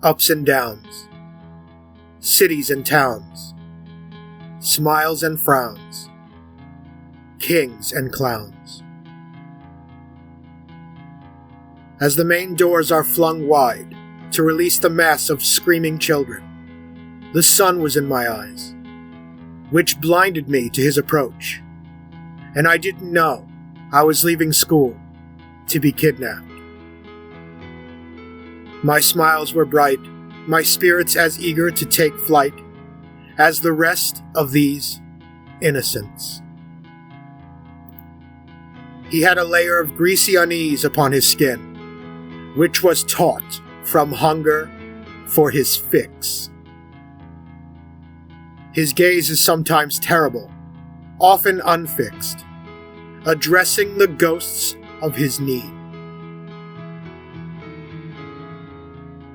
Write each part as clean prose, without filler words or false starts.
Ups and downs, cities and towns, smiles and frowns, kings and clowns. As the main doors are flung wide to release the mass of screaming children, the sun was in my eyes, which blinded me to his approach, and I didn't know I was leaving school to be kidnapped. My smiles were bright, my spirits as eager to take flight as the rest of these innocents. He had a layer of greasy unease upon his skin, which was taut from hunger for his fix. His gaze is sometimes terrible, often unfixed, addressing the ghosts of his need.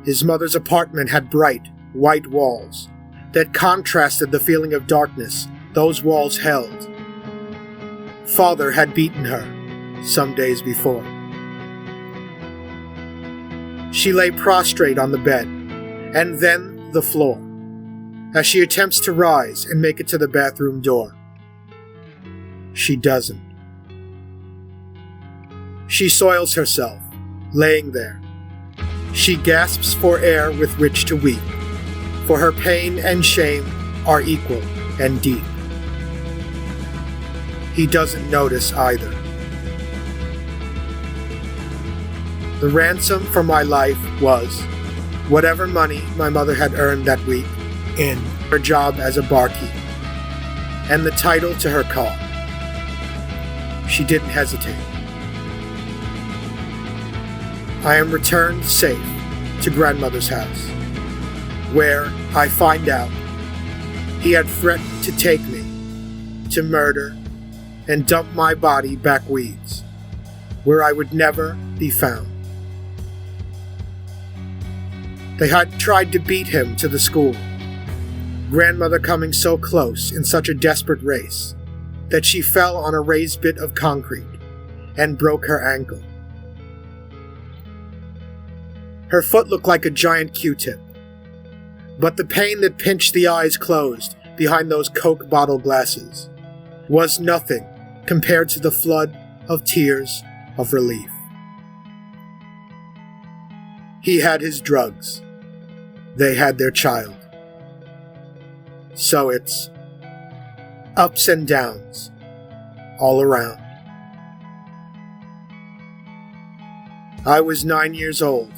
His mother's apartment had bright, white walls that contrasted the feeling of darkness those walls held. Father had beaten her some days before. She lay prostrate on the bed, and then the floor, as she attempts to rise and make it to the bathroom door. She doesn't. She soils herself, laying there. She gasps for air with which to weep, for her pain and shame are equal and deep. He doesn't notice either. The ransom for my life was whatever money my mother had earned that week in her job as a barkeep, and the title to her car. She didn't hesitate. I am returned safe to grandmother's house, where I find out he had threatened to take me, to murder, and dump my body back weeds, where I would never be found. They had tried to beat him to the school, grandmother coming so close in such a desperate race that she fell on a raised bit of concrete and broke her ankle. Her foot looked like a giant Q-tip, but the pain that pinched the eyes closed behind those Coke bottle glasses was nothing compared to the flood of tears of relief. He had his drugs. They had their child. So it's ups and downs all around. I was 9 years old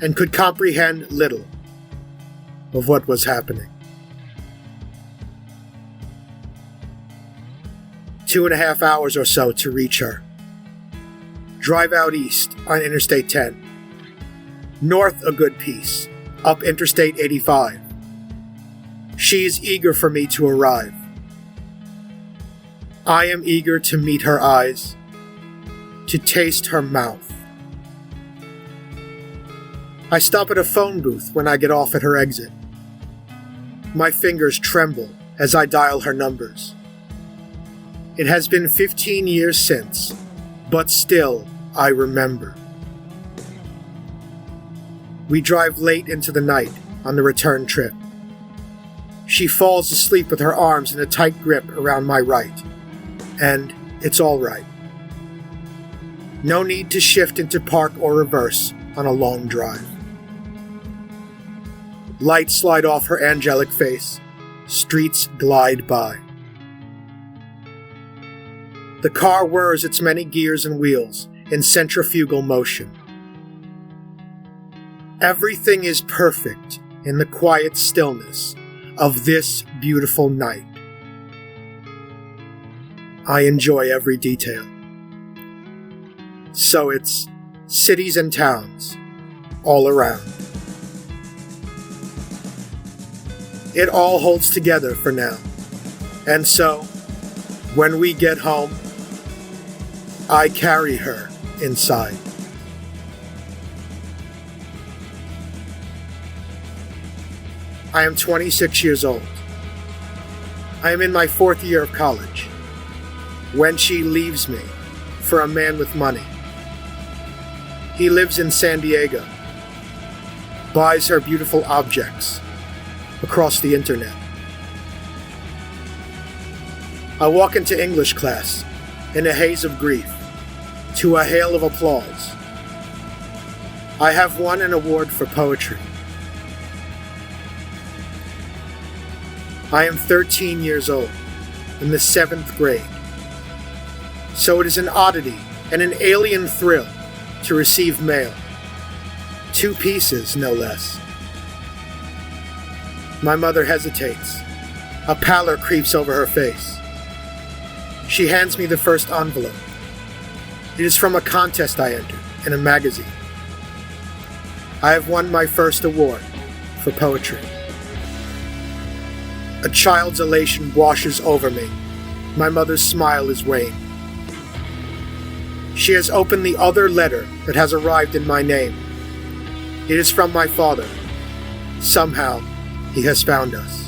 and could comprehend little of what was happening. 2.5 hours or so to reach her. Drive out east on Interstate 10. North a good piece, up Interstate 85. She is eager for me to arrive. I am eager to meet her eyes, to taste her mouth. I stop at a phone booth when I get off at her exit. My fingers tremble as I dial her numbers. It has been 15 years since, but still I remember. We drive late into the night on the return trip. She falls asleep with her arms in a tight grip around my right, and it's all right. No need to shift into park or reverse on a long drive. Lights slide off her angelic face. Streets glide by. The car whirs its many gears and wheels in centrifugal motion. Everything is perfect in the quiet stillness of this beautiful night. I enjoy every detail. So it's cities and towns all around. It all holds together for now. And so, when we get home, I carry her inside. I am 26 years old. I am in my 4th year of college, when she leaves me for a man with money. He lives in San Diego. buys her beautiful objects across the internet. I walk into English class in a haze of grief, to a hail of applause. I have won an award for poetry. I am 13 years old, in the 7th grade. So it is an oddity and an alien thrill to receive mail. 2 pieces, no less. My mother hesitates. A pallor creeps over her face. She hands me the first envelope. It is from a contest I entered in a magazine. I have won my first award for poetry. A child's elation washes over me. My mother's smile is wan. She has opened the other letter that has arrived in my name. It is from my father. Somehow, he has found us.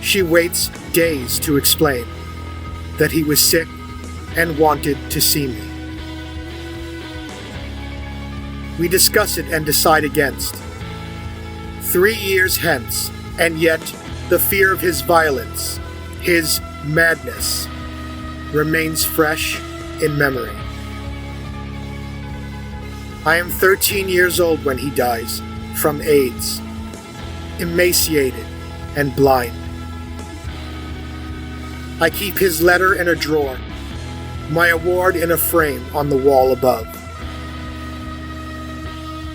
She waits days to explain that he was sick and wanted to see me. We discuss it and decide against. 3 years hence, and yet the fear of his violence, his madness, remains fresh in memory. I am 13 years old when he dies from AIDS, emaciated and blind. I keep his letter in a drawer, my award in a frame on the wall above.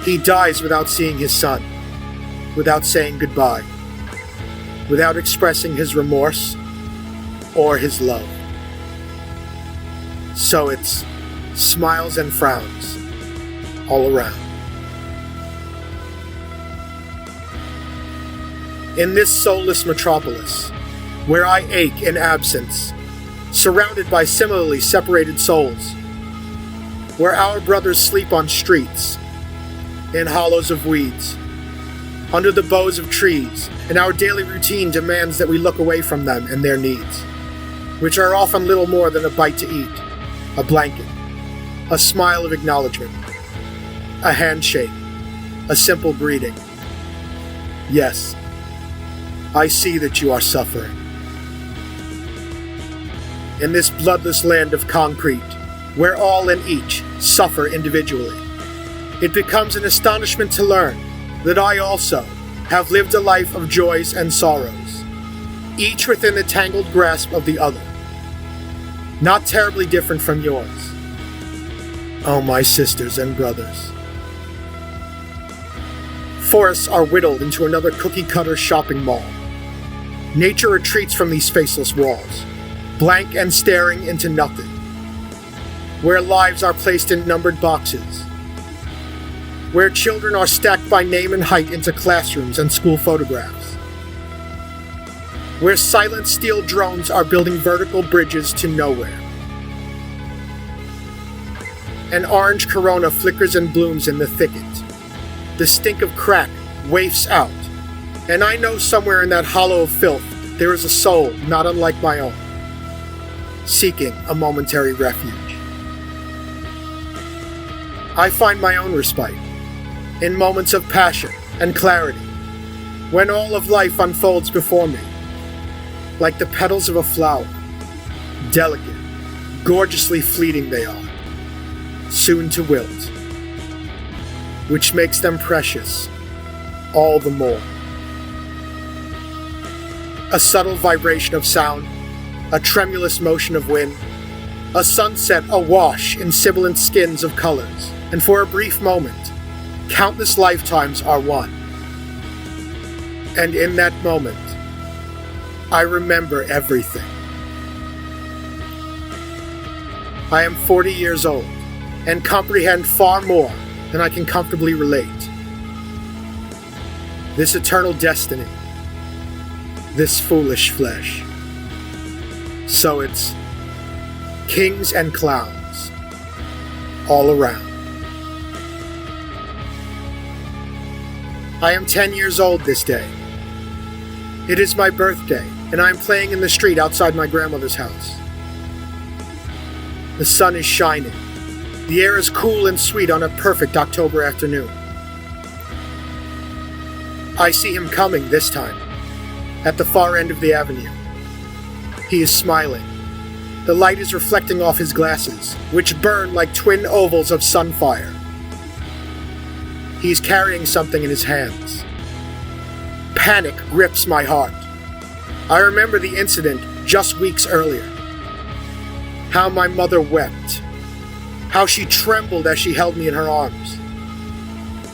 He dies without seeing his son, without saying goodbye, without expressing his remorse or his love. So it's smiles and frowns all around. In this soulless metropolis, where I ache in absence, surrounded by similarly separated souls, where our brothers sleep on streets, in hollows of weeds, under the boughs of trees, and our daily routine demands that we look away from them and their needs, which are often little more than a bite to eat, a blanket, a smile of acknowledgement, a handshake, a simple greeting. Yes, I see that you are suffering. In this bloodless land of concrete, where all and each suffer individually, it becomes an astonishment to learn that I also have lived a life of joys and sorrows, each within the tangled grasp of the other, not terribly different from yours, oh my sisters and brothers. Forests are whittled into another cookie-cutter shopping mall. Nature retreats from these faceless walls, blank and staring into nothing, where lives are placed in numbered boxes, where children are stacked by name and height into classrooms and school photographs, where silent steel drones are building vertical bridges to nowhere. An orange corona flickers and blooms in the thicket. The stink of crack wafts out, and I know somewhere in that hollow of filth there is a soul not unlike my own, seeking a momentary refuge. I find my own respite in moments of passion and clarity, when all of life unfolds before me, like the petals of a flower, delicate, gorgeously fleeting they are, soon to wilt, which makes them precious all the more. A subtle vibration of sound, a tremulous motion of wind, a sunset awash in sibilant skins of colors, and for a brief moment, countless lifetimes are one. And in that moment, I remember everything. I am 40 years old and comprehend far more than I can comfortably relate. This eternal destiny, this foolish flesh. So it's kings and clowns all around. I am 10 years old this day. It is my birthday, and I am playing in the street outside my grandmother's house. The sun is shining. The air is cool and sweet on a perfect October afternoon. I see him coming this time, at the far end of the avenue. He is smiling. The light is reflecting off his glasses, which burn like twin ovals of sunfire. He's carrying something in his hands. Panic grips my heart. I remember the incident just weeks earlier. How my mother wept. How she trembled as she held me in her arms.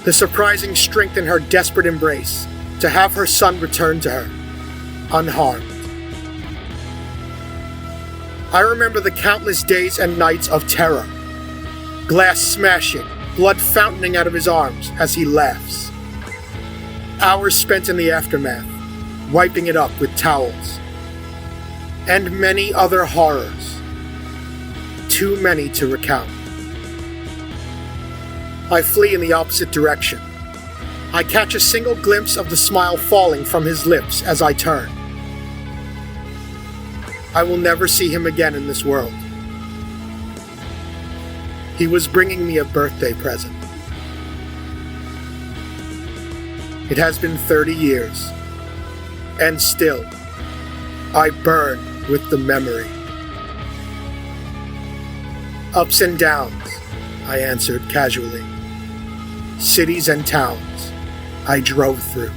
The surprising strength in her desperate embrace to have her son return to her, unharmed. I remember the countless days and nights of terror. Glass smashing, blood fountaining out of his arms as he laughs. Hours spent in the aftermath, wiping it up with towels. And many other horrors. Too many to recount. I flee in the opposite direction. I catch a single glimpse of the smile falling from his lips as I turn. I will never see him again in this world. He was bringing me a birthday present. It has been 30 years, and still, I burn with the memory. Ups and downs, I answered casually. Cities and towns, I drove through.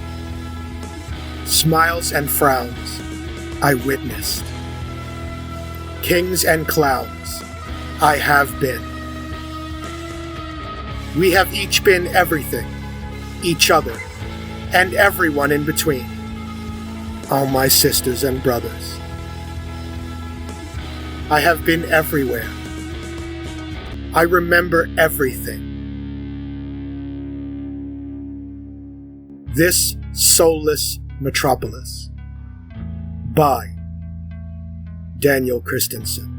Smiles and frowns, I witnessed. Kings and clowns, I have been. We have each been everything, each other, and everyone in between. All my sisters and brothers. I have been everywhere. I remember everything. This Soulless Metropolis by Daniel Christensen.